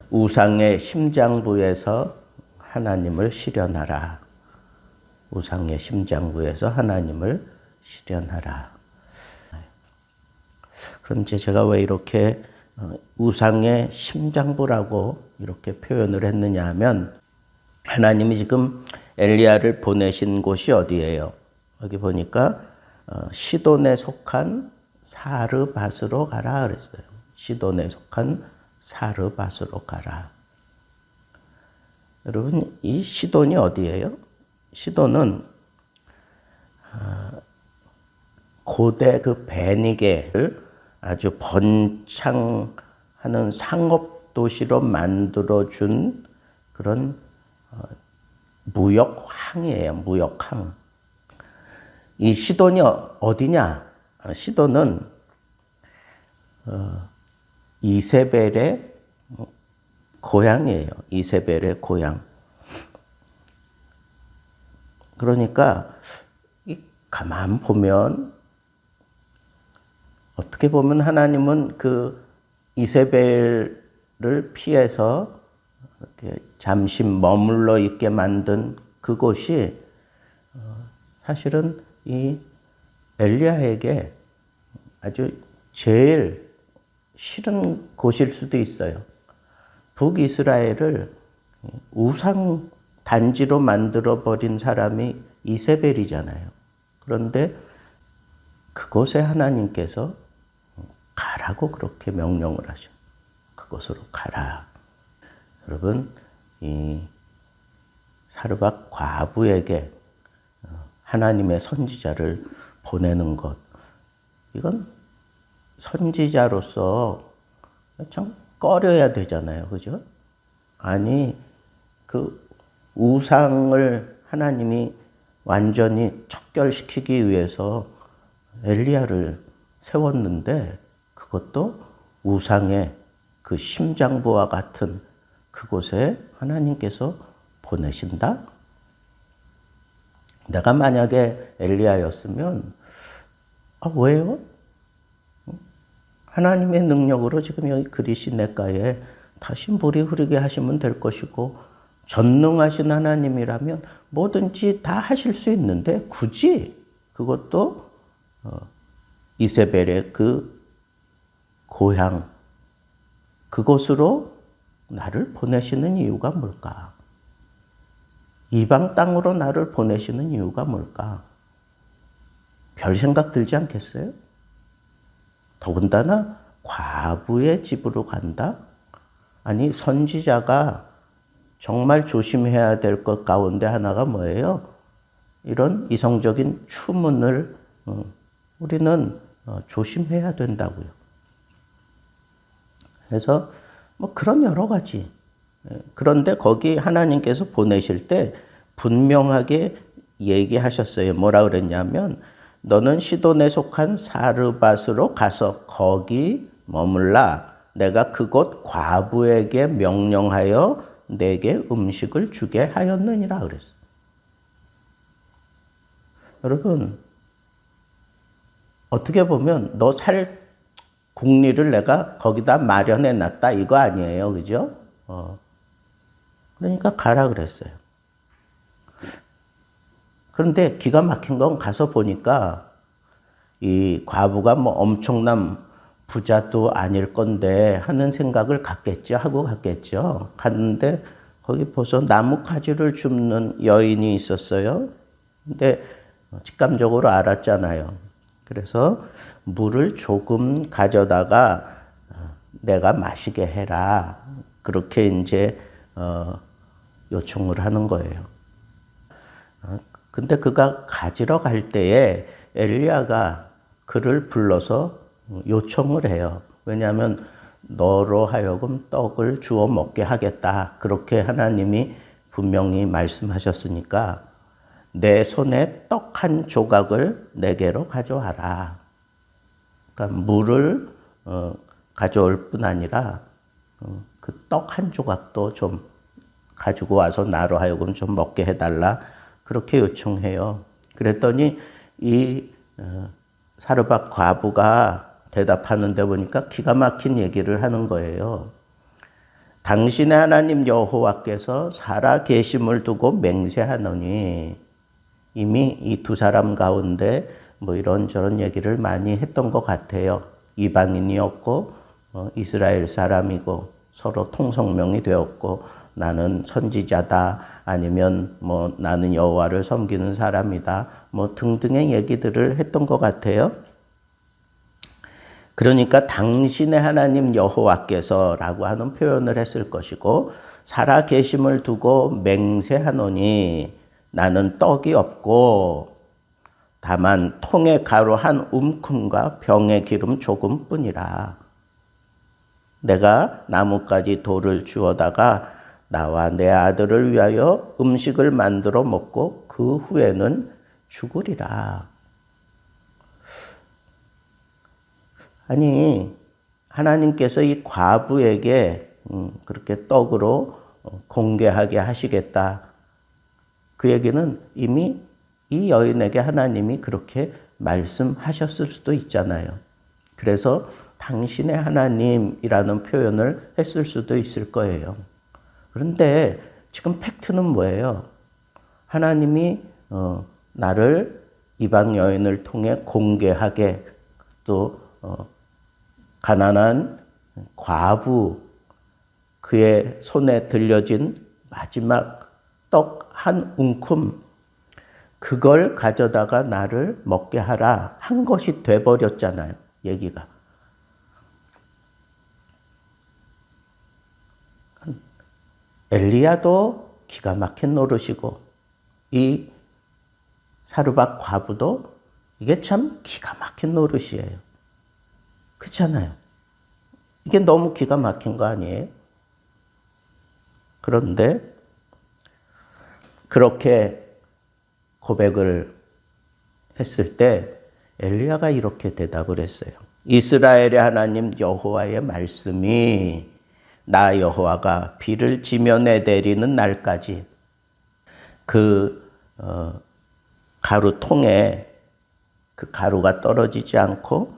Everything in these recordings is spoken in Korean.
우상의 심장부에서 하나님을 실현하라. 우상의 심장부에서 하나님을 실현하라. 그런데 제가 왜 이렇게 우상의 심장부라고 이렇게 표현을 했느냐 하면, 하나님이 지금 엘리야를 보내신 곳이 어디예요? 여기 보니까 시돈에 속한 사르밧으로 가라 그랬어요. 시돈에 속한 사르밧으로 가라. 여러분, 이 시돈이 어디예요? 시돈은 고대 그 베니게를 아주 번창하는 상업 도시로 만들어준 그런 무역항이에요. 무역항. 이 시돈이 어디냐? 시돈은 이세벨의 고향이에요. 이세벨의 고향. 그러니까 가만 보면, 어떻게 보면 하나님은 그 이세벨을 피해서 이렇게 잠시 머물러 있게 만든 그곳이 사실은 이 엘리야에게 아주 제일 싫은 곳일 수도 있어요. 북이스라엘을 우상 단지로 만들어버린 사람이 이세벨이잖아요. 그런데 그곳에 하나님께서 가라고 그렇게 명령을 하셔. 그곳으로 가라. 여러분, 이 사르밧 과부에게 하나님의 선지자를 보내는 것, 이건 선지자로서 참 꺼려야 되잖아요. 그죠? 아니, 그 우상을 하나님이 완전히 척결시키기 위해서 엘리야를 세웠는데, 그것도 우상의 그 심장부와 같은 그곳에 하나님께서 보내신다? 내가 만약에 엘리야였으면, 왜요? 하나님의 능력으로 지금 여기 그리시네가에 다시 물이 흐르게 하시면 될 것이고, 전능하신 하나님이라면 뭐든지 다 하실 수 있는데, 굳이 그것도 이세벨의 그 고향, 그곳으로 나를 보내시는 이유가 뭘까? 이방 땅으로 나를 보내시는 이유가 뭘까? 별 생각 들지 않겠어요? 더군다나 과부의 집으로 간다? 아니, 선지자가 정말 조심해야 될 것 가운데 하나가 뭐예요? 이런 이성적인 추문을 우리는 조심해야 된다고요. 그래서 뭐 그런 여러 가지. 그런데 거기 하나님께서 보내실 때 분명하게 얘기하셨어요. 뭐라 그랬냐면, 너는 시돈에 속한 사르밧으로 가서 거기 머물라. 내가 그곳 과부에게 명령하여 내게 음식을 주게 하였느니라 그랬어요. 여러분, 어떻게 보면 너 살 국리를 내가 거기다 마련해 놨다 이거 아니에요. 그죠? 그러니까 가라 그랬어요. 그런데 기가 막힌 건 가서 보니까 이 과부가 뭐 엄청난 부자도 아닐 건데 하는 생각을 하고 갔겠죠. 갔는데 거기 벌써 나뭇가지를 줍는 여인이 있었어요. 근데 직감적으로 알았잖아요. 그래서 물을 조금 가져다가 내가 마시게 해라. 그렇게 이제 요청을 하는 거예요. 근데 그가 가지러 갈 때에 엘리야가 그를 불러서 요청을 해요. 왜냐하면 너로 하여금 떡을 주워 먹게 하겠다. 그렇게 하나님이 분명히 말씀하셨으니까 내 손에 떡 한 조각을 내게로 가져와라. 그러니까 물을 가져올 뿐 아니라 그 떡 한 조각도 좀 가지고 와서 나로 하여금 좀 먹게 해달라. 그렇게 요청해요. 그랬더니 이 사르밧 과부가 대답하는데 보니까 기가 막힌 얘기를 하는 거예요. 당신의 하나님 여호와께서 살아 계심을 두고 맹세하노니. 이미 이 두 사람 가운데 뭐 이런저런 얘기를 많이 했던 것 같아요. 이방인이었고 이스라엘 사람이고 서로 통성명이 되었고 나는 선지자다 아니면 뭐 나는 여호와를 섬기는 사람이다 뭐 등등의 얘기들을 했던 것 같아요. 그러니까 당신의 하나님 여호와께서라고 하는 표현을 했을 것이고 살아 계심을 두고 맹세하노니 나는 떡이 없고 다만 통에 가루 한 움큼과 병에 기름 조금뿐이라. 내가 나뭇가지 돌을 주워다가 나와 내 아들을 위하여 음식을 만들어 먹고 그 후에는 죽으리라. 아니 하나님께서 이 과부에게 그렇게 떡으로 공개하게 하시겠다. 그 얘기는 이미 이 여인에게 하나님이 그렇게 말씀하셨을 수도 있잖아요. 그래서 당신의 하나님이라는 표현을 했을 수도 있을 거예요. 그런데 지금 팩트는 뭐예요? 하나님이 나를 이방 여인을 통해 공개하게 또 가난한 과부 그의 손에 들려진 마지막 떡 한 움큼 그걸 가져다가 나를 먹게 하라 한 것이 돼버렸잖아요. 얘기가. 엘리야도 기가 막힌 노릇이고 이 사르밧 과부도 이게 참 기가 막힌 노릇이에요. 그렇잖아요. 이게 너무 기가 막힌 거 아니에요? 그런데 그렇게 고백을 했을 때 엘리야가 이렇게 대답을 했어요. 이스라엘의 하나님 여호와의 말씀이 나 여호와가 비를 지면에 내리는 날까지 그 가루통에 그 가루가 떨어지지 않고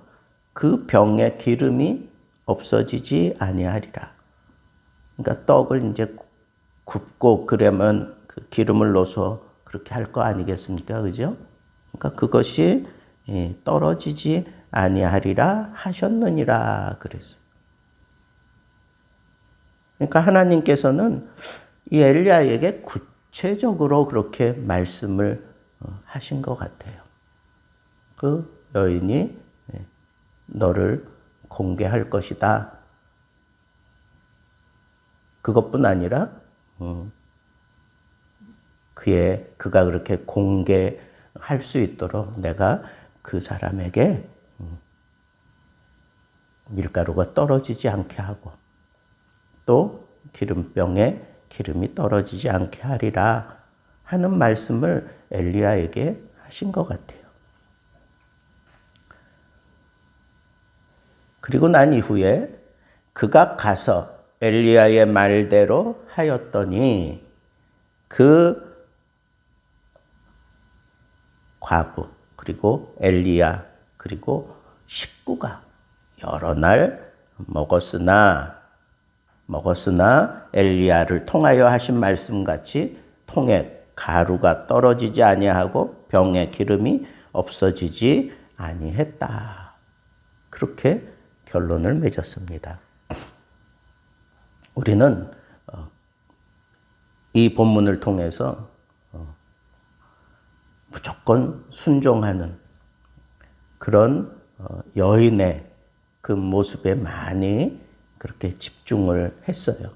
그 병에 기름이 없어지지 아니하리라. 그러니까 떡을 이제 굽고 그러면 그 기름을 넣어서 그렇게 할 거 아니겠습니까? 그죠? 그러니까 그것이 떨어지지 아니하리라 하셨느니라 그랬어요. 그러니까 하나님께서는 이 엘리야에게 구체적으로 그렇게 말씀을 하신 것 같아요. 그 여인이 너를 공개할 것이다. 그것뿐 아니라 그가 그렇게 공개할 수 있도록 내가 그 사람에게 밀가루가 떨어지지 않게 하고 또 기름병에 기름이 떨어지지 않게 하리라 하는 말씀을 엘리야에게 하신 것 같아요. 그리고 난 이후에 그가 가서 엘리야의 말대로 하였더니 그 과부 그리고 엘리야 그리고 식구가 여러 날 먹었으나 엘리야를 통하여 하신 말씀같이 통에 가루가 떨어지지 아니하고 병에 기름이 없어지지 아니했다. 그렇게 결론을 맺었습니다. 우리는 이 본문을 통해서 무조건 순종하는 그런 여인의 그 모습에 많이 그렇게 집중을 했어요.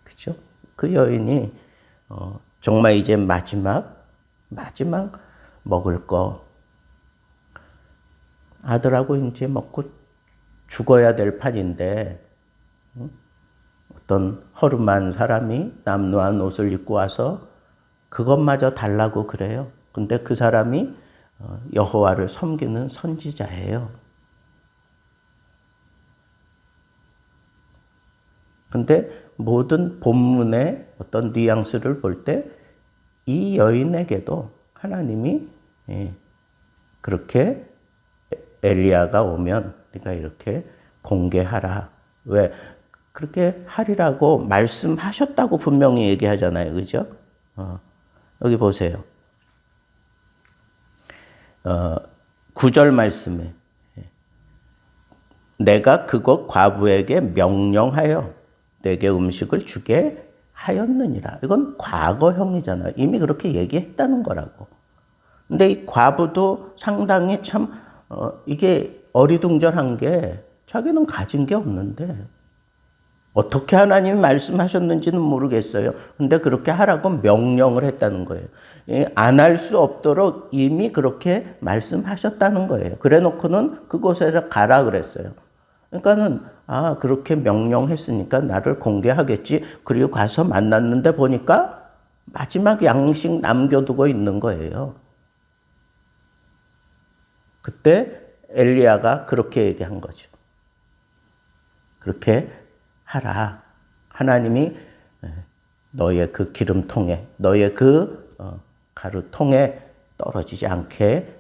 그죠? 그 여인이 정말 이제 마지막 먹을 거 아들하고 이제 먹고 죽어야 될 판인데 어떤 허름한 사람이 남루한 옷을 입고 와서 그것마저 달라고 그래요. 근데 그 사람이 여호와를 섬기는 선지자예요. 근데 모든 본문의 어떤 뉘앙스를 볼 때 이 여인에게도 하나님이 그렇게 엘리야가 오면 네가 이렇게 공개하라. 왜? 그렇게 하리라고 말씀하셨다고 분명히 얘기하잖아요. 그죠? 여기 보세요. 9절 말씀에 내가 그곳 과부에게 명령하여 내게 음식을 주게 하였느니라. 이건 과거형이잖아요. 이미 그렇게 얘기했다는 거라고. 근데 이 과부도 상당히 참 이게 어리둥절한 게 자기는 가진 게 없는데 어떻게 하나님이 말씀하셨는지는 모르겠어요. 근데 그렇게 하라고 명령을 했다는 거예요. 안 할 수 없도록 이미 그렇게 말씀하셨다는 거예요. 그래 놓고는 그곳에서 가라 그랬어요. 그러니까는 그렇게 명령했으니까 나를 공개하겠지. 그리고 가서 만났는데 보니까 마지막 양식 남겨두고 있는 거예요. 그때 엘리야가 그렇게 얘기한 거죠. 그렇게 하라. 하나님이 너의 그 기름통에, 너의 그 가루통에 떨어지지 않게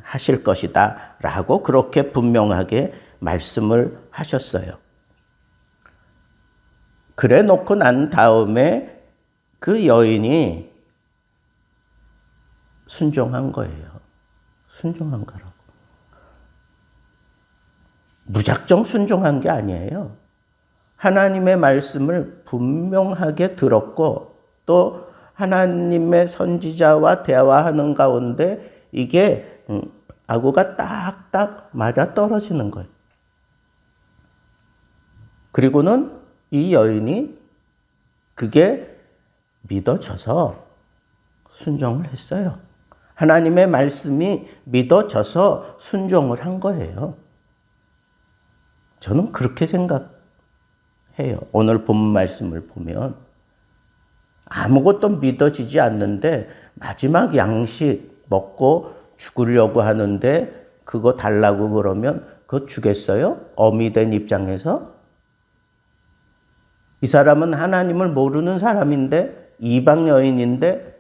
하실 것이다 라고 그렇게 분명하게 말씀을 하셨어요. 그래 놓고 난 다음에 그 여인이 순종한 거예요. 순종한 거라고. 무작정 순종한 게 아니에요. 하나님의 말씀을 분명하게 들었고 또 하나님의 선지자와 대화하는 가운데 이게 아구가 딱딱 맞아 떨어지는 거예요. 그리고는 이 여인이 그게 믿어져서 순종을 했어요. 하나님의 말씀이 믿어져서 순종을 한 거예요. 저는 그렇게 생각해요. 오늘 본 말씀을 보면 아무것도 믿어지지 않는데 마지막 양식 먹고 죽으려고 하는데 그거 달라고 그러면 그거 주겠어요? 어미 된 입장에서? 이 사람은 하나님을 모르는 사람인데 이방 여인인데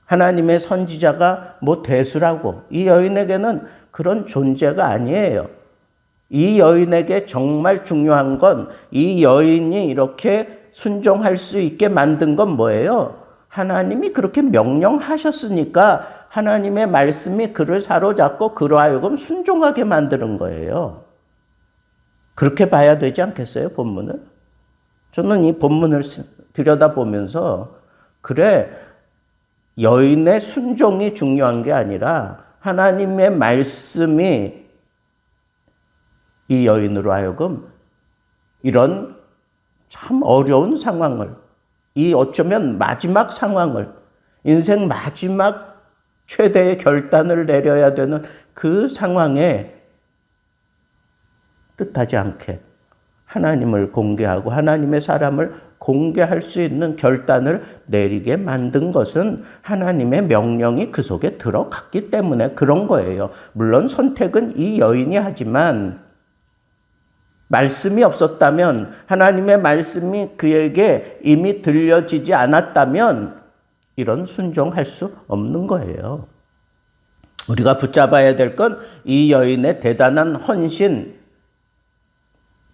하나님의 선지자가 뭐 대수라고. 이 여인에게는 그런 존재가 아니에요. 이 여인에게 정말 중요한 건 이 여인이 이렇게 순종할 수 있게 만든 건 뭐예요? 하나님이 그렇게 명령하셨으니까 하나님의 말씀이 그를 사로잡고 그로 하여금 순종하게 만드는 거예요. 그렇게 봐야 되지 않겠어요, 본문을? 저는 이 본문을 들여다보면서 그래, 여인의 순종이 중요한 게 아니라 하나님의 말씀이 이 여인으로 하여금 이런 참 어려운 상황을, 이 어쩌면 마지막 상황을, 인생 마지막 최대의 결단을 내려야 되는 그 상황에 뜻하지 않게 하나님을 공개하고 하나님의 사람을 공개할 수 있는 결단을 내리게 만든 것은 하나님의 명령이 그 속에 들어갔기 때문에 그런 거예요. 물론 선택은 이 여인이 하지만 말씀이 없었다면, 하나님의 말씀이 그에게 이미 들려지지 않았다면 이런 순종할 수 없는 거예요. 우리가 붙잡아야 될 건 이 여인의 대단한 헌신,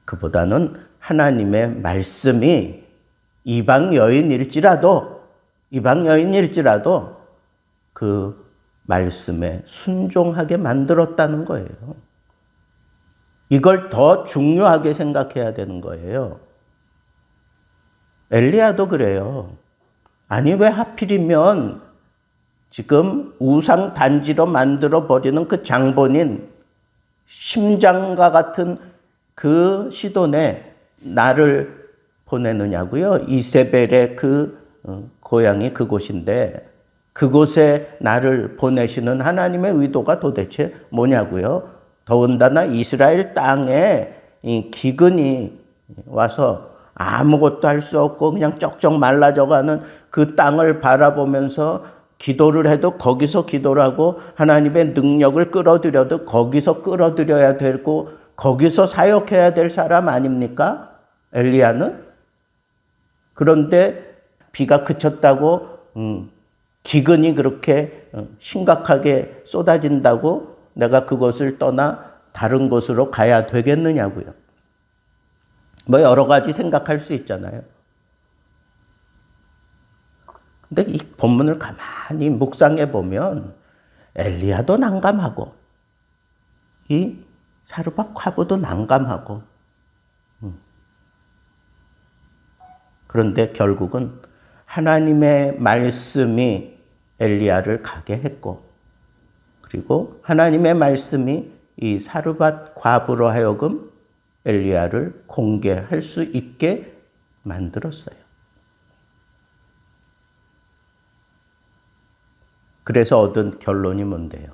그보다는 하나님의 말씀이 이방 여인일지라도 그 말씀에 순종하게 만들었다는 거예요. 이걸 더 중요하게 생각해야 되는 거예요. 엘리야도 그래요. 아니 왜 하필이면 지금 우상 단지로 만들어 버리는 그 장본인 심장과 같은 그 시돈에 나를 보내느냐고요. 이세벨의 그 고향이 그곳인데 그곳에 나를 보내시는 하나님의 의도가 도대체 뭐냐고요. 더군다나 이스라엘 땅에 이 기근이 와서 아무것도 할 수 없고 그냥 쩍쩍 말라져가는 그 땅을 바라보면서 기도를 해도 거기서 기도를 하고 하나님의 능력을 끌어들여도 거기서 끌어들여야 되고 거기서 사역해야 될 사람 아닙니까? 엘리야는? 그런데 비가 그쳤다고 기근이 그렇게 심각하게 쏟아진다고 내가 그곳을 떠나 다른 곳으로 가야 되겠느냐고요. 뭐 여러 가지 생각할 수 있잖아요. 근데 이 본문을 가만히 묵상해 보면 엘리야도 난감하고 이 사르밧 과부도 난감하고 그런데 결국은 하나님의 말씀이 엘리야를 가게 했고 그리고 하나님의 말씀이 이 사르밧 과부로 하여금 엘리야를 공개할 수 있게 만들었어요. 그래서 얻은 결론이 뭔데요?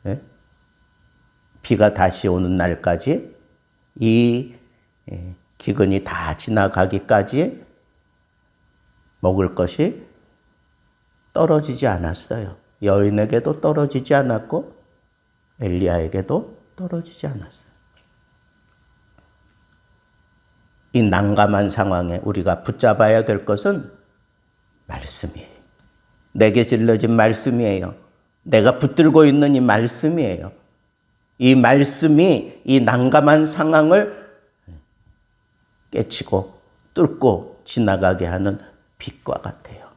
네? 비가 다시 오는 날까지 이 기근이 다 지나가기까지 먹을 것이 떨어지지 않았어요. 여인에게도 떨어지지 않았고 엘리야에게도 떨어지지 않았어요. 이 난감한 상황에 우리가 붙잡아야 될 것은 말씀이에요. 내게 질러진 말씀이에요. 내가 붙들고 있는 이 말씀이에요. 이 말씀이 이 난감한 상황을 깨치고 뚫고 지나가게 하는 빛과 같아요.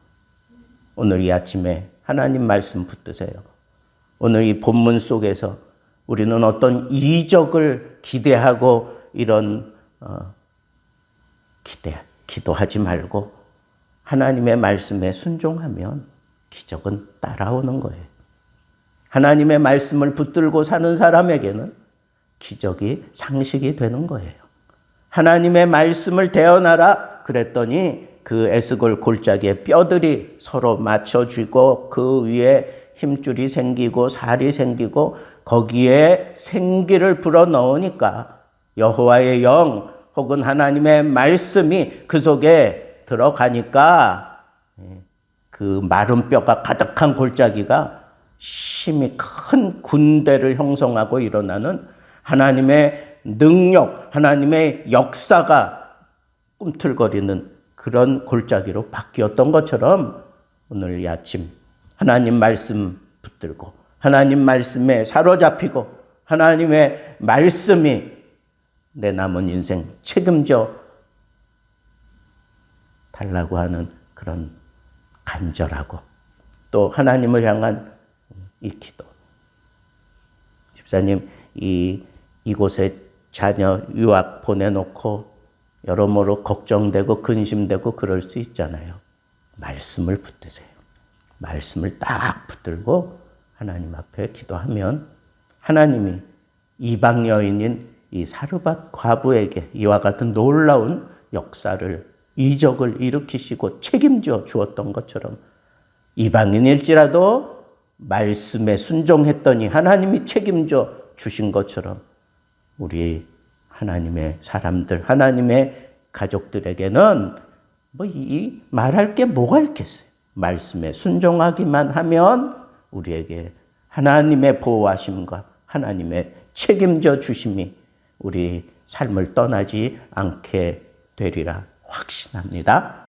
오늘 이 아침에 하나님 말씀 붙드세요. 오늘 이 본문 속에서 우리는 어떤 이적을 기대하고 이런 기도하지 말고 하나님의 말씀에 순종하면 기적은 따라오는 거예요. 하나님의 말씀을 붙들고 사는 사람에게는 기적이 상식이 되는 거예요. 하나님의 말씀을 대언하라 그랬더니 그 에스골 골짜기에 뼈들이 서로 맞춰지고 그 위에 힘줄이 생기고 살이 생기고 거기에 생기를 불어넣으니까 여호와의 영 혹은 하나님의 말씀이 그 속에 들어가니까 그 마른 뼈가 가득한 골짜기가 심히 큰 군대를 형성하고 일어나는 하나님의 능력, 하나님의 역사가 꿈틀거리는 그런 골짜기로 바뀌었던 것처럼 오늘 이 아침 하나님 말씀 붙들고 하나님 말씀에 사로잡히고 하나님의 말씀이 내 남은 인생 책임져 달라고 하는 그런 간절하고 또 하나님을 향한 이 기도. 집사님, 이곳에 자녀 유학 보내놓고 여러모로 걱정되고 근심되고 그럴 수 있잖아요. 말씀을 붙드세요. 말씀을 딱 붙들고 하나님 앞에 기도하면 하나님이 이방 여인인 이 사르밧 과부에게 이와 같은 놀라운 역사를 이적을 일으키시고 책임져 주었던 것처럼 이방인일지라도 말씀에 순종했더니 하나님이 책임져 주신 것처럼 우리 하나님의 사람들, 하나님의 가족들에게는 말할 게 뭐가 있겠어요? 말씀에 순종하기만 하면 우리에게 하나님의 보호하심과 하나님의 책임져 주심이 우리 삶을 떠나지 않게 되리라 확신합니다.